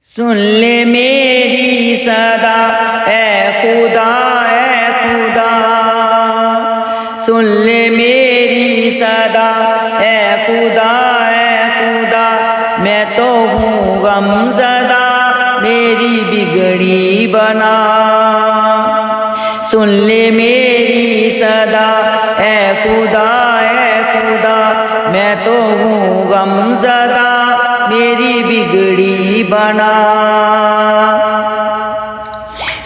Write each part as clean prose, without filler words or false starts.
सुन ले मेरी सदा ए खुदा, सुन ले मेरी सदा ए खुदा, मैं तो हूँ गमज़दा मेरी बिगड़ी बना। सुन ले मेरी सदा ए खुदा, मैं तो हूँ गमज़दा मेरी बिगड़ी बना।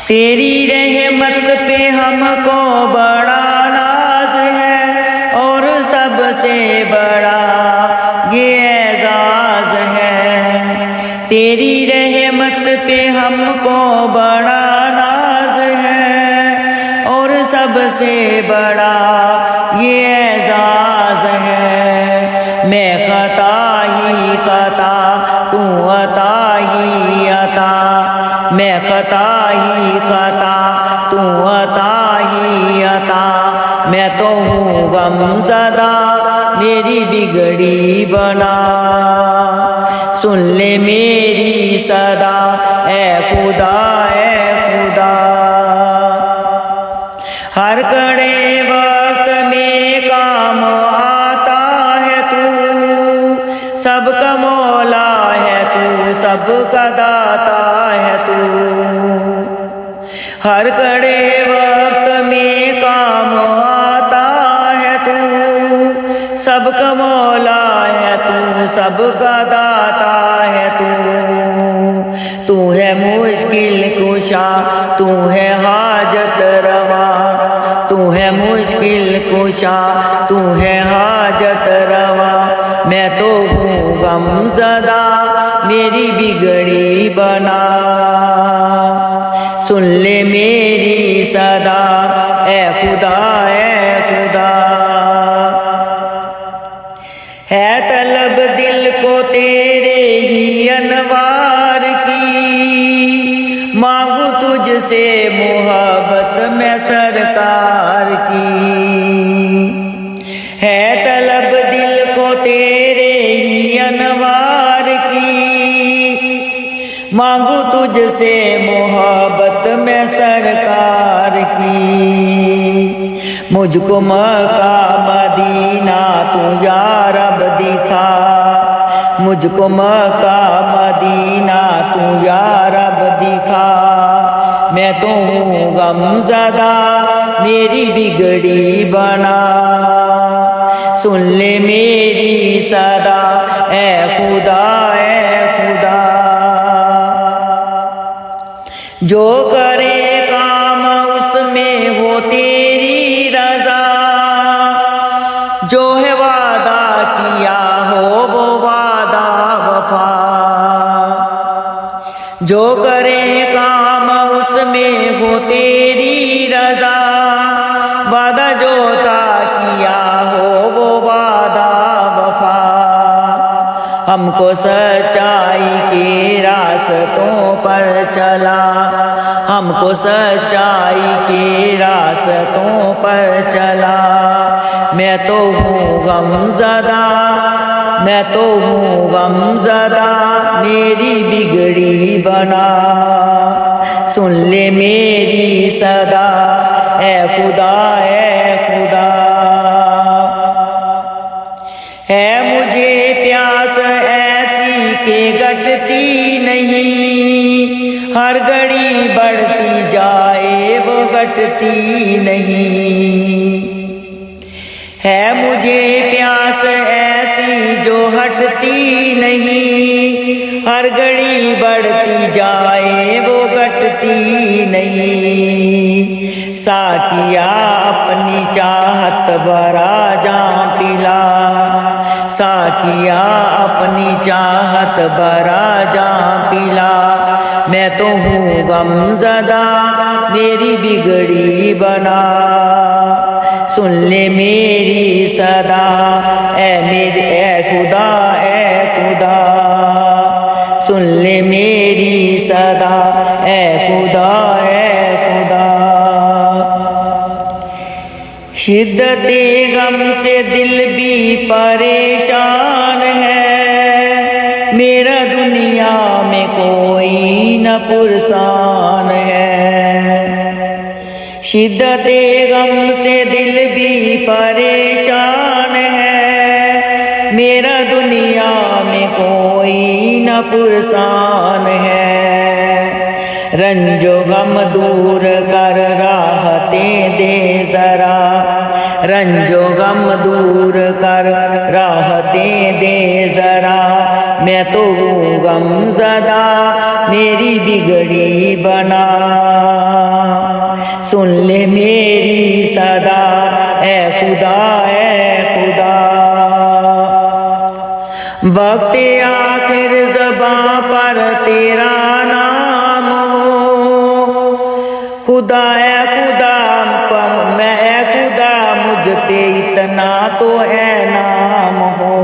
तेरी रहमत पे हमको बड़ा नाज है और सबसे बड़ा ये एजाज है। तेरी रहमत पे हमको बड़ा नाज है और सबसे बड़ा ये एजाज है। मैं खता ही खता तू अता ही अता, मैं खता ही खता तू अता ही अता, मैं तो हूँ गमज़दा मेरी बिगड़ी बना। सुन ले मेरी सदा ए खुदा, हर कड़े वक्त में काम आता है तू, सबका मौला है तू, सबका दाता है तू। हर कड़े वक्त में काम आता है तू, सबका मौला है तू, सबका दाता है तू। तू है मुश्किल कुशा, तू है हाजत रवा, तू है मुश्किल कुशा, तू है हाजत रवा, मैं तो हूँ गमज़दा मेरी बिगड़ी बना। सुन ले मेरी सदा ए खुदा, है तलब दिल को तेरे ही अनवार की, मांगू तुझसे मोहब्बत में सरकार की। है तलब दिल को तेरे ही अनवार की, मांगू तुझसे मोहब्बत में सरकार की। मुझको मक्का मदीना तू या रब दिखा, मुझको मक्का मदीना तू या रब दिखा, मैं तो हूँ गमज़दा मेरी बिगड़ी बना। सुन ले मेरी सदा ए खुदा, जो करे काम उसमें हो तेरी रज़ा, जो है वादा किया हो वो वादा वफा। जो करे काम उसमें हो तेरी रज़ा, वादा जो था किया हो वो वादा वफा। हमको सच्चाई के रास्तों पर चला, हमको सच्चाई के रास्तों पर चला, मैं तो हूँ गमज़दा, मैं तो हूँ गमज़दा मेरी बिगड़ी बना। सुन ले मेरी सदा ए खुदा, है मुझे प्यास ऐसी के घटती नहीं, हर घड़ी बढ़ती जाए वो घटती नहीं। है मुझे प्यास ऐसी जो हटती नहीं, हर घड़ी बढ़ती जाए वो घटती नहीं। साकिया अपनी चाहत भरा जाम पिला, साकिया अपनी चाहत भरा जाम पिला, मैं तो हूँ गमज़दा मेरी बिगड़ी बना। सुन ले मेरी सदा ए खुदा, सुन ले मेरी सदा ए खुदा, शिद्दते गम से दिल भी परेशान है, मेरा दुनिया में में कोई न पुरसान है। शिद्दते गम से दिल भी परेशान है, मेरा दुनिया में कोई न पुरसान है। रंजो गम दूर कर राहतें दे जरा, रंजो गम दूर कर राहतें दे जरा। मैं तो हूँ गमज़दा मेरी बिगड़ी बना, सुन ले मेरी सदा ऐ खुदा ऐ खुदा। वक्त आखिर ज़बां पर तेरा नाम हो, खुदा ऐ खुदा मैं ऐ खुदा मुझ पे इतना तो है नाम हो।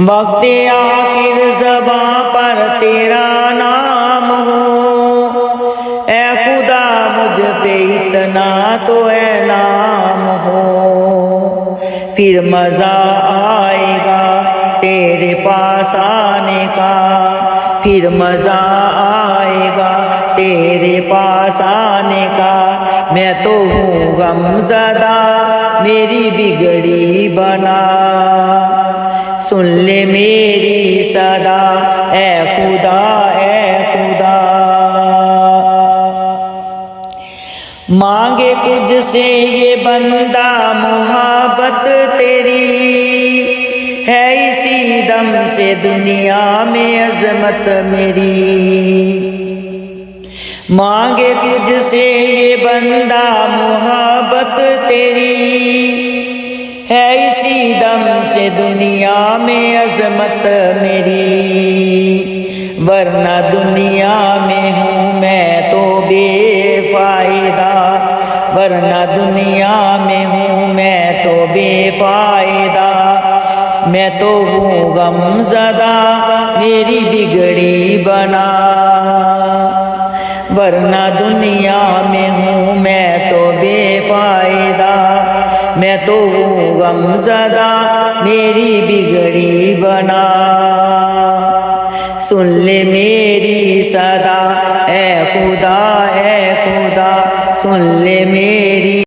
वक्त आखिर ज़बां पर तेरा नाम हो, ऐ खुदा मुझ पे इतना तो है नाम हो। फिर मज़ा आएगा तेरे पास आने का, फिर मज़ा आएगा तेरे पास आने का। मैं तो हूँ गमज़दा मेरी बिगड़ी बना, सुन ले मेरी सदा ऐ खुदा ऐ खुदा। मांगे कुछ से ये बंदा मोहब्बत तेरी, है इसी दम से दुनिया में अजमत मेरी। मांगे कुछ से ये बंदा मोहब्बत तेरी, है इसी दम से दुनिया में अजमत मेरी। वरना दुनिया में हूँ मैं तो बेफायदा, वरना दुनिया में हूँ मैं तो बेफायदा। मैं तो हूँ गमज़दा मेरी बिगड़ी बना, वरना दुनिया में हूँ मैं तो बेफायदा। मैं तो हूँ गमज़दा मेरी बिगड़ी बना, सुन ले मेरी सदा ऐ खुदा ऐ खुदा। सुन ले मेरी